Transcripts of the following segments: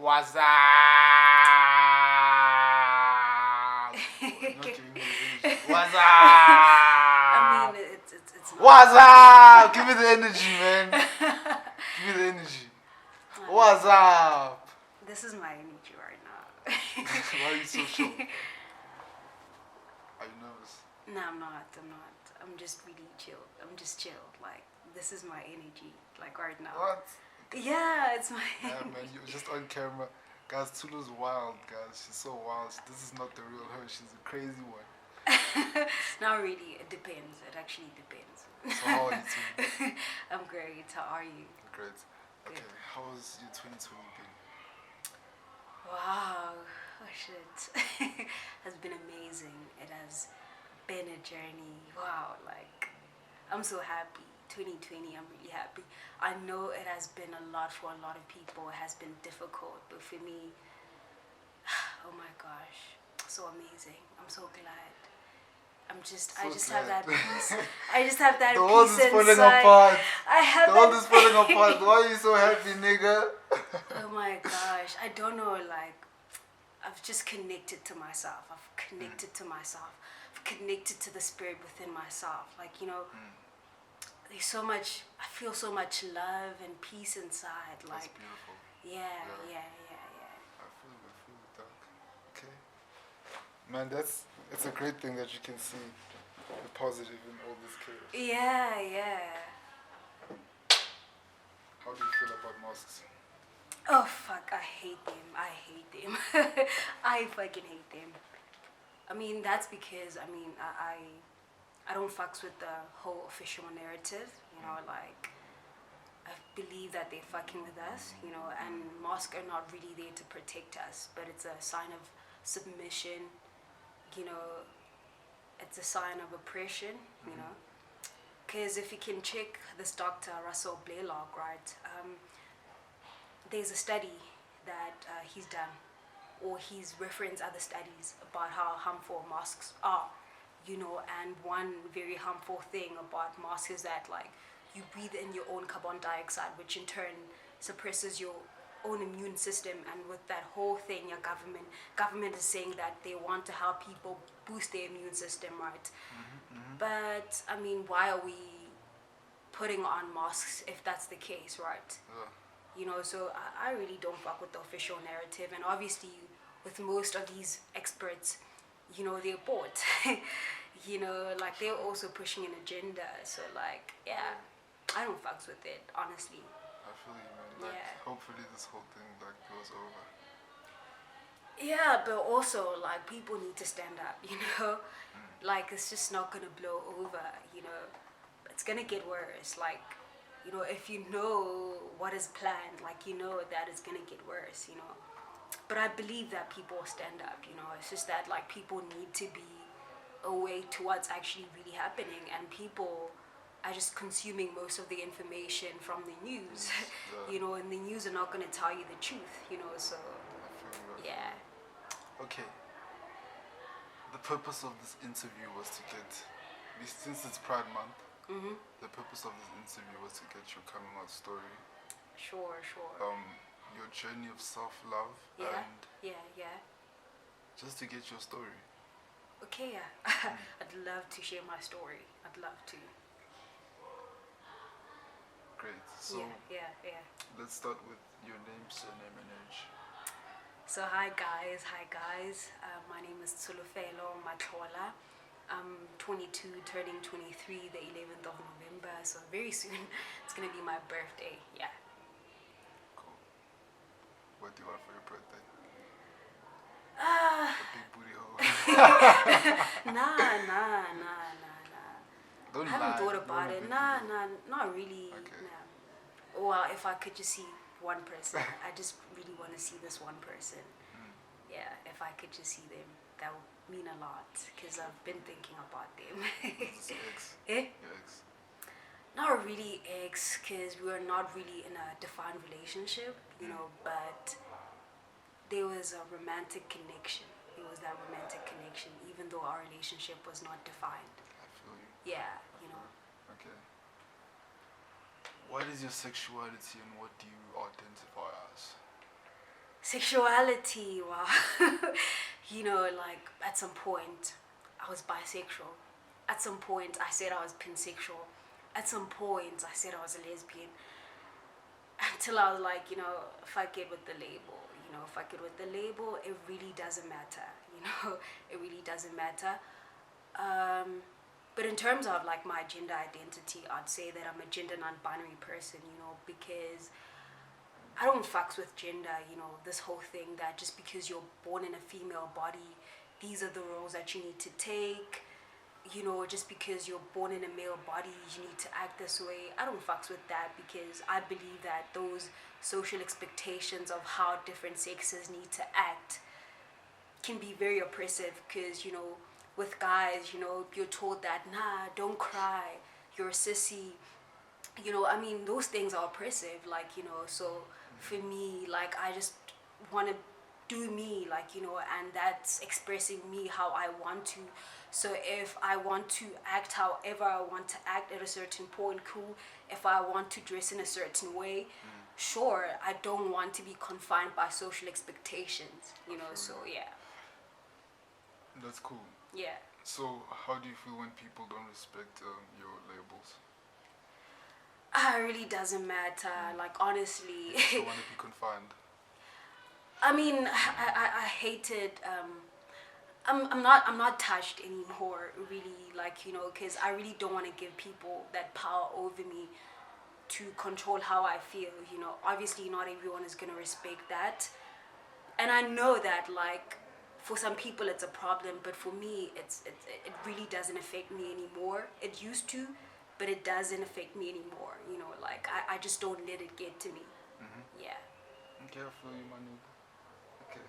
What's up? What's up? I mean, it's not. What's up? Give me the energy, man. Give me the energy. What's up? This is my energy right now. Why are you so sure? Are you nervous? No, I'm not. I'm just really chilled. I'm just chilled. Like, this is my energy, like right now. What? Yeah, it's my Yeah, man, you're just on camera. Guys, Tsholo's wild, guys. She's so wild. This is not the real her. She's a crazy one. Not really. It depends. It actually depends. So how are you doing? I'm great. How are you? Great. Okay, Good. how has your 2020 been? Wow. Oh shit. Has been amazing. It has been a journey. Wow. Like, I'm so happy. 2020, I'm really happy. I know it has been a lot for a lot of people. It has been difficult, but for me, oh my gosh, so amazing. I'm so glad. I just have that peace. I just have that The world peace is falling inside. apart. I have The world is falling apart. Why are you so happy, nigga? Oh my gosh, I don't know, like, I've just connected to myself. I've connected to myself. I've connected to the spirit within myself. Like, you know, there's so much, I feel so much love and peace inside. Like, That's beautiful. yeah. I feel it, dog. Okay. Man, it's a great thing that you can see the positive in all this chaos. Yeah. How do you feel about masks? Oh fuck, I hate them. I fucking hate them. I mean, that's because, I mean, I don't fucks with the whole official narrative, you know, like, I believe that they're fucking with us, you know, and masks are not really there to protect us, but it's a sign of submission, you know, it's a sign of oppression, you know, because if you can check this Dr. Russell Blaylock, right, there's a study that he's done, or he's referenced other studies about how harmful masks are, you know, and one very harmful thing about masks is that, like, you breathe in your own carbon dioxide, which in turn suppresses your own immune system. And with that whole thing, your government is saying that they want to help people boost their immune system, right? But I mean, why are we putting on masks if that's the case, right? You know, so I really don't fuck with the official narrative. And obviously, with most of these experts, you know, they're bought. You know, like, they're also pushing an agenda. So, like, yeah, I don't fucks with it, honestly. I feel you, man. Like, Yeah. hopefully this whole thing, like, goes over. Yeah, but also, like, people need to stand up, you know? Like, it's just not gonna blow over, you know? It's gonna get worse. Like, you know, if you know what is planned, like, you know that it's gonna get worse, you know? But I believe that people stand up, you know? It's just that, like, people need to be awake to what's actually really happening, and people are just consuming most of the information from the news, you know, and the news are not going to tell you the truth, you know, so, yeah. Okay. The purpose of this interview was to get, since it's Pride Month, the purpose of this interview was to get your coming out story. Sure. Your journey of self-love, and Yeah. just to get your story. Okay, yeah. I'd love to share my story. I'd love to. Great. So, Yeah. let's start with your name, surname, and age. So hi guys. My name is Tsholofelo Matlola. I'm 22, turning 23 the 11th of November. So very soon it's gonna be my birthday. Yeah. Cool. What do you want for your birthday? Ah. A big booty hole. Nah. Don't I haven't lie. thought about it. Nah, not really. Okay. Nah. Well, if I could just see one person, I just really want to see this one person. Yeah, if I could just see them, that would mean a lot, because I've been thinking about them. Is this your ex? Eh? Your ex? Not really ex, because we were not really in a defined relationship, you know, but there was a romantic connection. There was that romantic connection, even though our relationship was not defined. I feel you. Yeah, you know. Okay. What is your sexuality and what do you identify as? Sexuality, wow. You know, like at some point I was bisexual. At some point I said I was pansexual. At some point I said I was a lesbian. Until I was like, you know, fuck it with the label. You know, fuck it with the label. It really doesn't matter. You know, it really doesn't matter. But in terms of like my gender identity, I'd say that I'm a gender non-binary person, you know, because I don't fucks with gender, you know, this whole thing that just because you're born in a female body, these are the roles that you need to take, you know, just because you're born in a male body, you need to act this way. I don't fucks with that because I believe that those social expectations of how different sexes need to act can be very oppressive because, you know, with guys, you know, you're told that, nah, don't cry, you're a sissy. You know, I mean, those things are oppressive, like, you know, so for me, like, I just want to do me, like, you know, and that's expressing me how I want to. So if I want to act however I want to act at a certain point, cool. If I want to dress in a certain way, sure. I don't want to be confined by social expectations, you know, so yeah. That's cool. Yeah. So how do you feel when people don't respect your labels? It really doesn't matter. Like, honestly. You just don't want to be confined. I mean, I hated. I'm not touched anymore. Really, like, you know, because I really don't want to give people that power over me to control how I feel. You know, obviously not everyone is gonna respect that, and I know that, like, for some people it's a problem, but for me it really doesn't affect me anymore. It used to, but it doesn't affect me anymore. You know, like I just don't let it get to me. Yeah. Okay, I feel you, my nigga. Okay.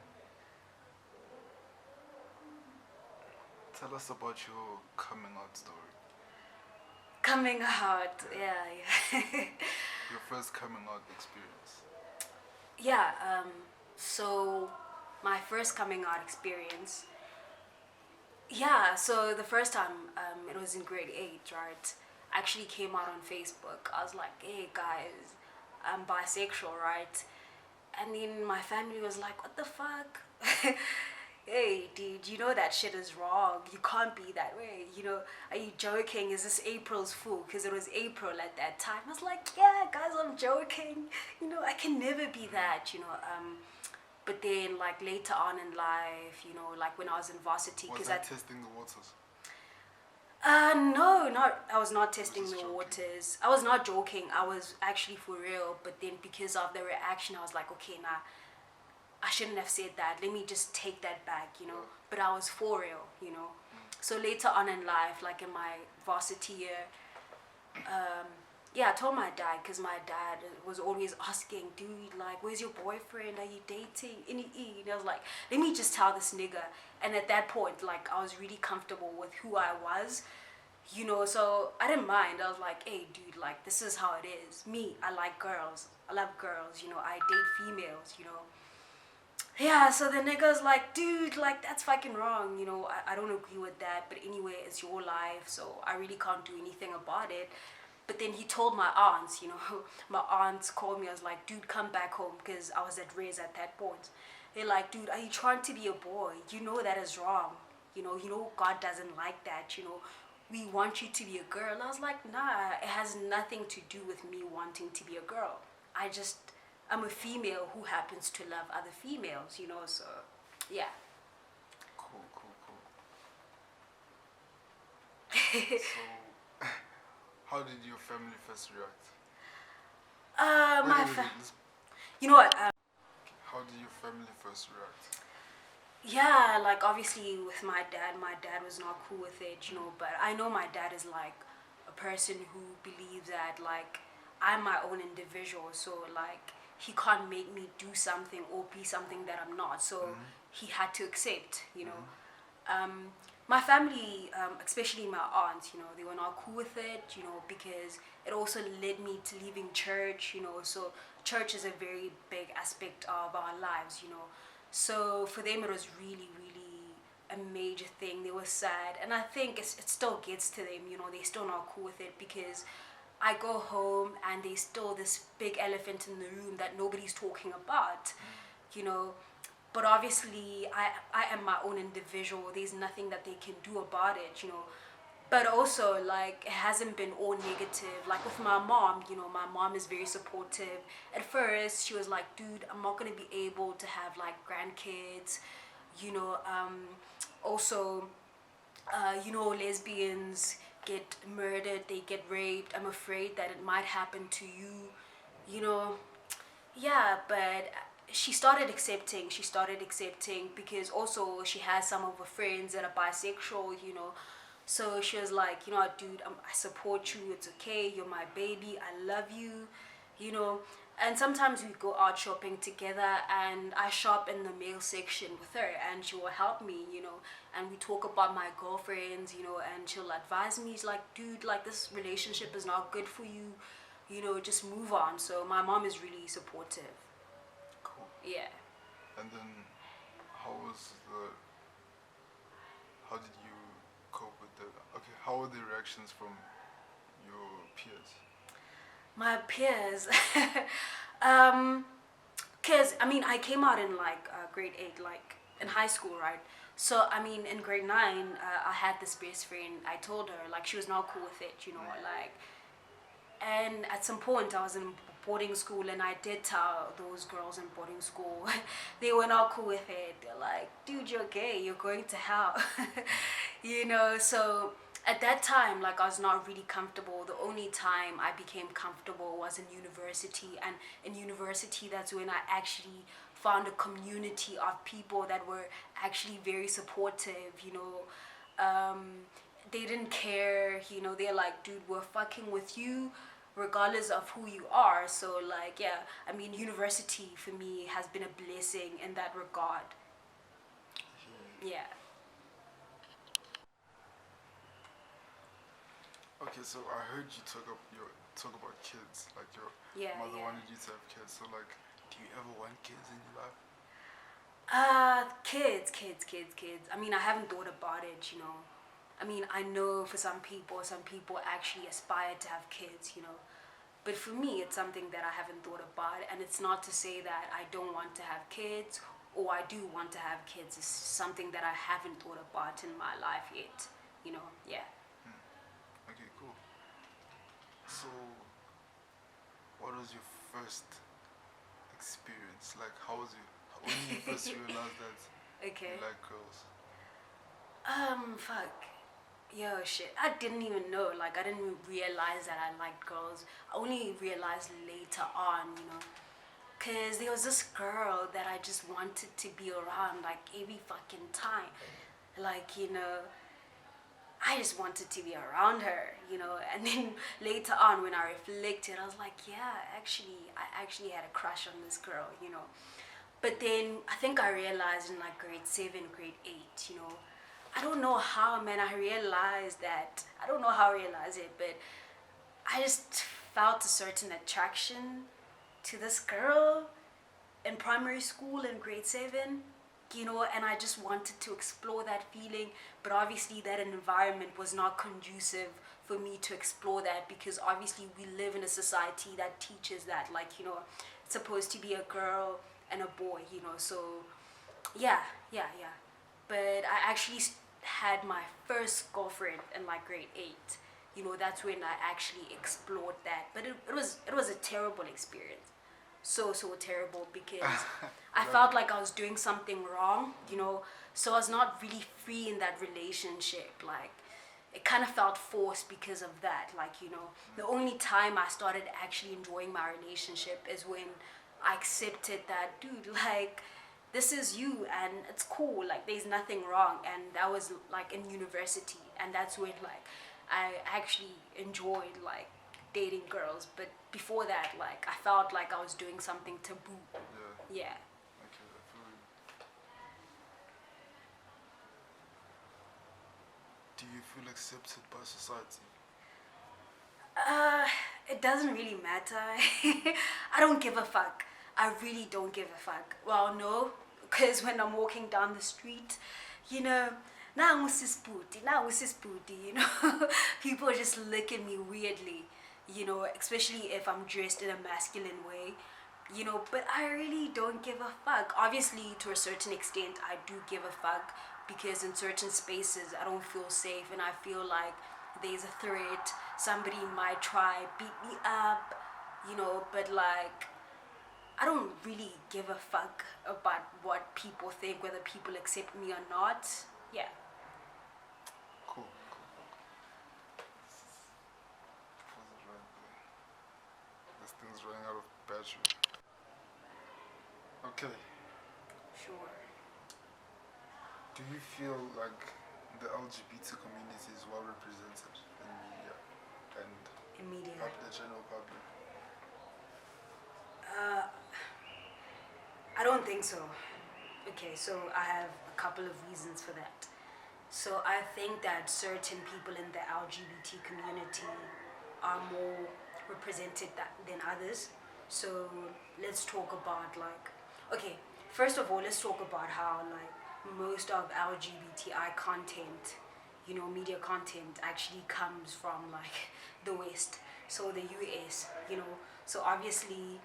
Tell us about your coming out story. Coming out, yeah. Your first coming out experience. Yeah, so my first coming out experience. Yeah, so the first time, it was in grade 8, right? I actually came out on Facebook. I was like, hey guys, I'm bisexual, right? And then my family was like, what the fuck? Hey, dude, you know that shit is wrong. You can't be that way. You know, are you joking? Is this April's fool? Because it was April at that time. I was like, yeah, guys, I'm joking. You know, I can never be that, you know. But then, like, later on in life, you know, like when I was in varsity. Was that testing the waters? No, I was not testing the joking. waters. I was not joking. I was actually for real. But then because of the reaction, I was like, okay, nah, I shouldn't have said that. Let me just take that back, you know. But I was for real, you know. So later on in life, like in my varsity year, yeah, I told my dad, because my dad was always asking, dude, like, where's your boyfriend? Are you dating? And I was like, let me just tell this nigga. And at that point, like, I was really comfortable with who I was, you know, so I didn't mind. I was like, hey, dude, like, this is how it is. Me, I like girls. I love girls, you know, I date females, you know. Yeah, so the nigga's like, dude, like, that's fucking wrong, you know, I don't agree with that, but anyway, it's your life, so I really can't do anything about it. But then he told my aunts, you know, my aunts called me. I was like, dude, come back home, because I was at Riz at that point. They're like, dude, are you trying to be a boy? You know that is wrong. You know God doesn't like that, you know. We want you to be a girl. I was like, nah, it has nothing to do with me wanting to be a girl. I'm a female who happens to love other females, you know, so, yeah. Cool. So, how did your family first react? You know what? How did your family first react? Yeah, like, obviously with my dad was not cool with it, you know, but I know my dad is like a person who believes that, like, I'm my own individual, so, like, he can't make me do something or be something that I'm not, so he had to accept, you know. My family, especially my aunts, you know, they were not cool with it, you know, because it also led me to leaving church, you know, so church is a very big aspect of our lives, you know. So for them it was really, really a major thing. They were sad, and I think it still gets to them, you know, they're still not cool with it, because I go home and there's still this big elephant in the room that nobody's talking about. you know. But obviously, I am my own individual. There's nothing that they can do about it, you know. But also, like, it hasn't been all negative. Like with my mom, you know, my mom is very supportive. At first, she was like, dude, I'm not gonna be able to have like grandkids, you know. Also, you know, lesbians get murdered, they get raped. I'm afraid that it might happen to you, you know. Yeah, but she started accepting because also she has some of her friends that are bisexual, you know. So she was like, you know what, dude, I support you, it's okay, you're my baby, I love you, you know. And sometimes we go out shopping together, and I shop in the male section with her, and she will help me, you know. And we talk about my girlfriends, you know, and she'll advise me. She's like, dude, like, this relationship is not good for you, you know, just move on. So my mom is really supportive. Cool. Yeah. And then, how was the? How did you cope with the? Okay, how were the reactions from your peers? My peers, cause I mean I came out in like grade 8, like in high school, right? So I mean in grade 9, I had this best friend. I told her, like, she was not cool with it, you know, like. And at some point I was in boarding school, and I did tell those girls in boarding school. They were not cool with it. They're like, dude, you're gay, you're going to hell. You know, so at that time, like, I was not really comfortable. The only time I became comfortable was in university, and in university, that's when I actually found a community of people that were actually very supportive, you know. They didn't care, you know. They're like, dude, we're fucking with you regardless of who you are. So like, yeah, I mean, university for me has been a blessing in that regard. Yeah. Okay, so I heard you talk about kids. Like your Yeah, mother yeah. wanted you to have kids. So like, do you ever want kids in your life? Kids. I mean, I haven't thought about it, you know. I mean, I know for some people actually aspire to have kids, you know. But for me, it's something that I haven't thought about. And it's not to say that I don't want to have kids or I do want to have kids. It's something that I haven't thought about in my life yet, you know. Yeah. Okay, cool. So, what was your first experience? Like, how was you? When did you first realize that Okay. you like girls? Fuck. Yo, shit. I didn't even know. Like, I didn't even realize that I liked girls. I only realized later on, you know. Because there was this girl that I just wanted to be around, like, every fucking time. Like, you know, I just wanted to be around her, you know. And then later on, when I reflected, I was like, yeah, I actually had a crush on this girl, you know. But then I think I realized in like grade 7, grade 8, you know. I don't know how, man, I realized that. I don't know how I realized it, but I just felt a certain attraction to this girl in primary school in grade 7, you know, and I just wanted to explore that feeling. But obviously, that environment was not conducive for me to explore that, because obviously, we live in a society that teaches that, like, you know, it's supposed to be a girl and a boy, you know. So, yeah. But I actually had my first girlfriend in like grade 8. You know, that's when I actually explored that. But it was a terrible experience. So terrible, because I felt like I was doing something wrong, you know. So I was not really free in that relationship. Like, it kind of felt forced because of that. Like, you know, the only time I started actually enjoying my relationship is when I accepted that, dude, like, this is you and it's cool, like, there's nothing wrong. And that was like in university, and that's when like I actually enjoyed like dating girls. But before that, like, I felt like I was doing something taboo. Yeah. Yeah. Okay, I feel you. Do you feel accepted by society? It doesn't really matter. I don't give a fuck. I really don't give a fuck. Well, no, because when I'm walking down the street, you know, now sis booty, you know, people just look at me weirdly, you know, especially if I'm dressed in a masculine way, you know, but I really don't give a fuck. Obviously, to a certain extent, I do give a fuck because in certain spaces, I don't feel safe and I feel like there's a threat. Somebody might try beat me up, you know, but like, I don't really give a fuck about what people think, whether people accept me or not. Yeah. Cool. Pause it right there. This thing's running out of battery. Okay. Sure. Do you feel like the LGBT community is well represented in media and In media. the general public? I don't think so. Okay, so I have a couple of reasons for that. So I think that certain people in the LGBT community are more represented than others. So let's talk about like, okay, first of all, let's talk about how like most of LGBTI content, you know, media content actually comes from like the West, so the US, you know. So obviously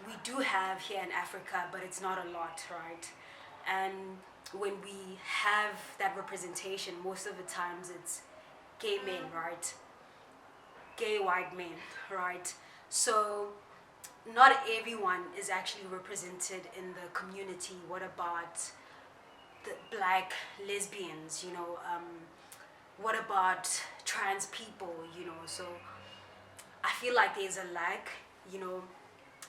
we do have here in Africa, but it's not a lot, right? And when we have that representation, most of the times it's gay men, right? Gay white men, right? So not everyone is actually represented in the community. What about the black lesbians, you know? What about trans people, you know? So I feel like there's a lack, you know,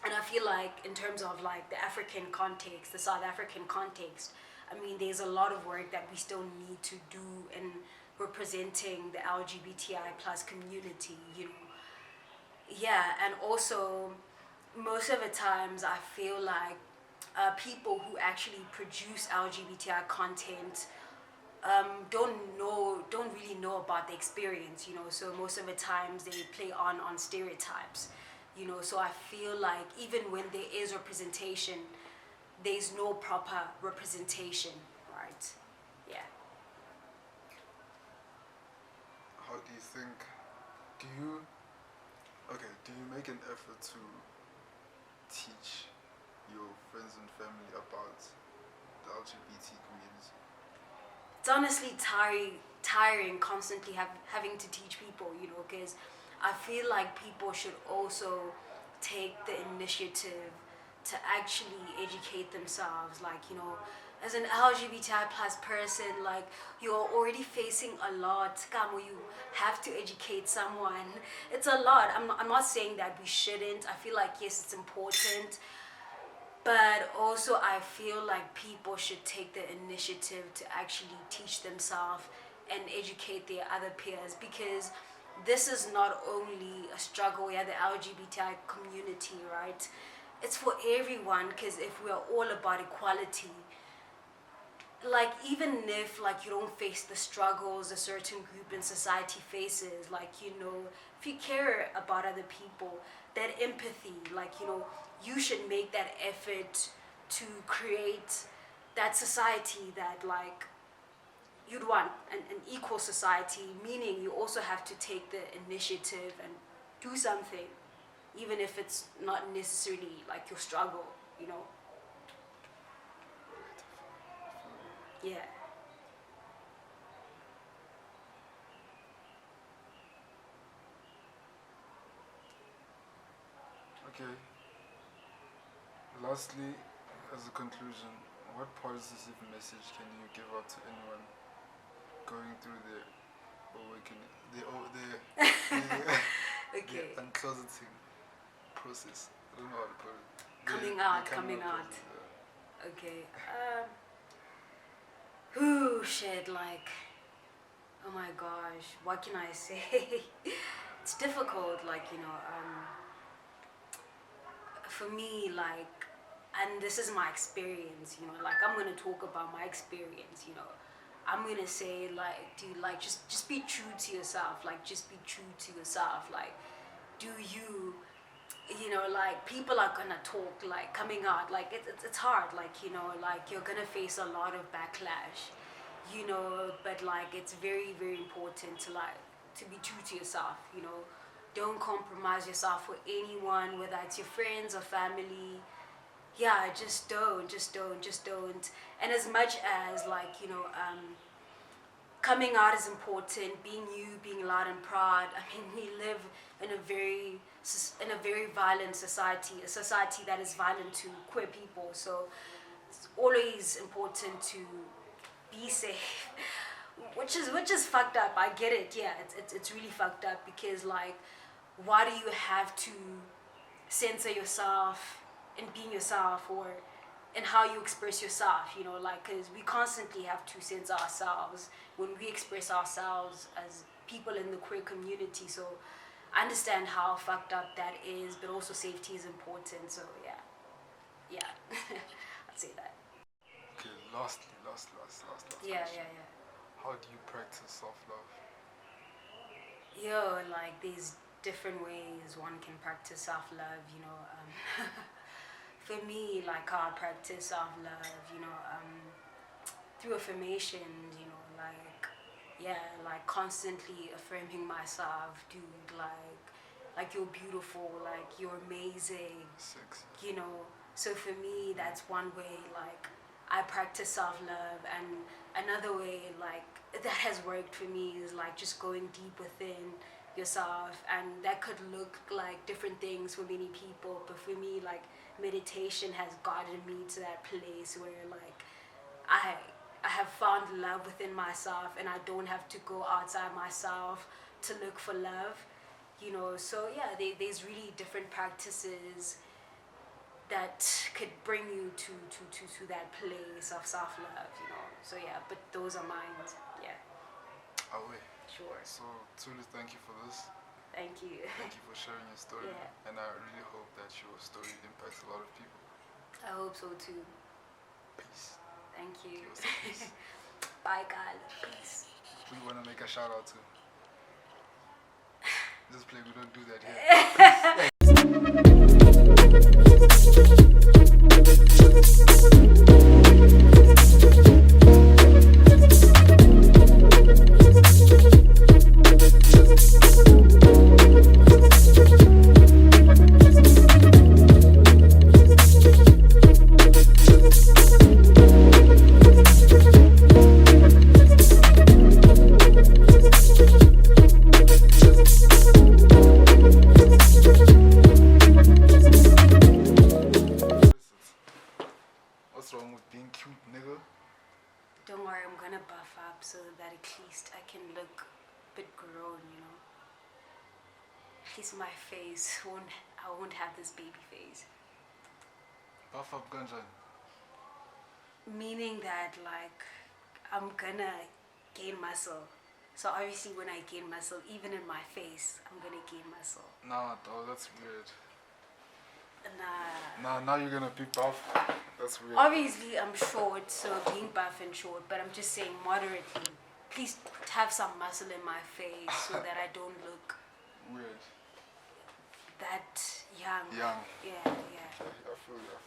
and I feel like in terms of like the African context, the South African context, I mean, there's a lot of work that we still need to do in representing the LGBTI plus community, you know. Yeah, and also most of the times I feel like people who actually produce LGBTI content don't really know about the experience, you know. So most of the times they play on stereotypes, you know. So I feel like even when there is representation, there's no proper representation, right? Yeah. How do you think, do you make an effort to teach your friends and family about the LGBT community? It's honestly tiring constantly having to teach people, you know, because I feel like people should also take the initiative to actually educate themselves. Like, you know, as an LGBTI plus person, like, you're already facing a lot. Kamo, you have to educate someone. It's a lot. I'm not saying that we shouldn't. I feel like, yes, it's important. But also I feel like people should take the initiative to actually teach themselves and educate their other peers, because this is not only a struggle where the LGBTI community, right? It's for everyone, because if we are all about equality, like even if like you don't face the struggles a certain group in society faces, like, you know, if you care about other people, that empathy, like, you know, you should make that effort to create that society that like you'd want, an equal society, meaning you also have to take the initiative and do something, even if it's not necessarily like your struggle, you know. Yeah. Okay. Lastly, as a conclusion, what positive message can you give out to anyone going through the awakening, Okay. the uncloseting process? I don't know how to put it. Coming out. Process, Okay. Whoo, shit, like, oh my gosh, what can I say? It's difficult, like, you know, for me, like, and this is my experience, you know, like, I'm gonna talk about my experience, you know. I'm gonna say, like, dude, like, just be true to yourself, like, just be true to yourself, like, do you, you know, like, people are gonna talk, like, coming out, like, it's hard, like, you know, like, you're gonna face a lot of backlash, you know, but, like, it's very, very important to, like, to be true to yourself, you know. don't compromise yourself for anyone, whether it's your friends or family. Yeah, just don't. And as much as like, coming out is important, being you, being loud and proud. I mean, we live in a very violent society, a society that is violent to queer people. So it's always important to be safe, which is fucked up. I get it. Yeah, it's really fucked up because like, why do you have to censor yourself and being yourself, or and how you express yourself, like, because we constantly have to censor ourselves when we express ourselves as people in the queer community. So I understand how fucked up that is, but also safety is important. So yeah, I'd say that. Okay, lastly. Yeah. How do you practice self-love? Like there's different ways one can practice self-love, For me, like how I practice self-love, through affirmations, like constantly affirming myself, dude, like you're beautiful, like you're amazing, Sexy. So for me, that's one way, like, I practice self-love. And another way, like, that has worked for me is like just going deep within yourself, and that could look like different things for many people, but for me, like, meditation has gotten me to that place where like I have found love within myself, and I don't have to go outside myself to look for love, so yeah, there's really different practices that could bring you to that place of self-love, so yeah, but those are mine. Yeah. Away. Sure. So, Tsholo, thank you for this. Thank you. Thank you for sharing your story. Yeah. And I really hope that your story impacts a lot of people. I hope so too. Peace. Thank you. Okay, also peace. Bye guys. Peace. Who you want to make a shout out to? This play, we don't do that here. What's wrong with being cute, nigga? Don't worry, I'm gonna buff up so that at least I can look a bit grown, At least my face I won't have this baby face. Buff up Ganjan. Meaning that, like, I'm gonna gain muscle. So obviously when I gain muscle, even in my face, I'm gonna gain muscle. Nah, dog, that's weird. Nah. Now you're gonna be buff. That's weird. Obviously I'm short, so being buff and short, but I'm just saying moderately. Please have some muscle in my face so that I don't look weird. that young. Young. Yeah. I feel you.